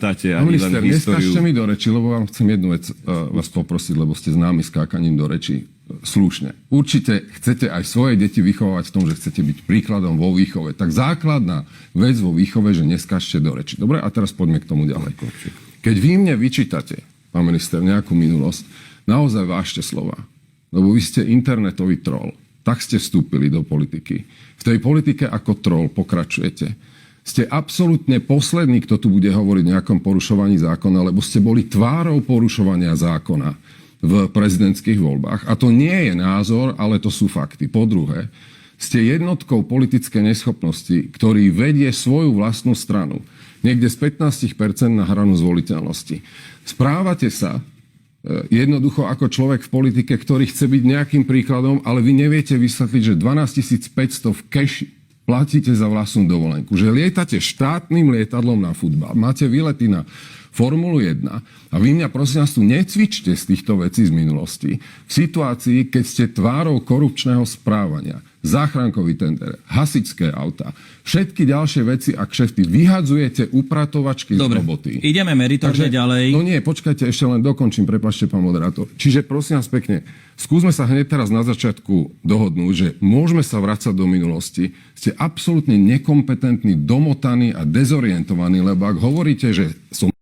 nerátate Pán ani minister, len históriu. neskážte mi do reči, lebo vám chcem jednu vec vás poprosiť, lebo ste známi skákaním do reči. Slušne. Určite chcete aj svoje deti vychovávať v tom, že chcete byť príkladom vo výchove. Tak základná vec vo výchove, že neskážte do reči. Dobre, a teraz poďme k tomu ďalej. Keď vy mne vyčítate, pán minister, nejakú minulosť, naozaj vážte slova. Lebo vy ste internetový troll. Tak ste vstúpili do politiky. V tej politike ako troll pokračujete. Ste absolútne poslední, kto tu bude hovoriť o nejakom porušovaní zákona, lebo ste boli tvárou porušovania zákona v prezidentských voľbách. A to nie je názor, ale to sú fakty. Po druhé, ste jednotkou politickej neschopnosti, ktorý vedie svoju vlastnú stranu niekde z 15% na hranu zvoliteľnosti. Správate sa jednoducho ako človek v politike, ktorý chce byť nejakým príkladom, ale vy neviete vysvetliť, že 12 500 v keši platíte za vlastnú dovolenku. Že lietate štátnym lietadlom na futbal, máte výlety na Formulu 1 a vy mňa prosím vás tu necvičte z týchto vecí z minulosti v situácii, keď ste tvárou korupčného správania, záchrankový tender, hasičské auta, všetky ďalšie veci a kšefty vyhadzujete upratovačky z roboty. Ideme meritorne ďalej. No nie, počkajte, ešte len dokončím, prepáčte, pán moderátor. Čiže prosím vás pekne, skúsme sa hneď teraz na začiatku dohodnúť, že môžeme sa vrácať do minulosti. Ste absolútne nekompetentní, domotaní a dezorientovaní, lebo ak hovoríte, že som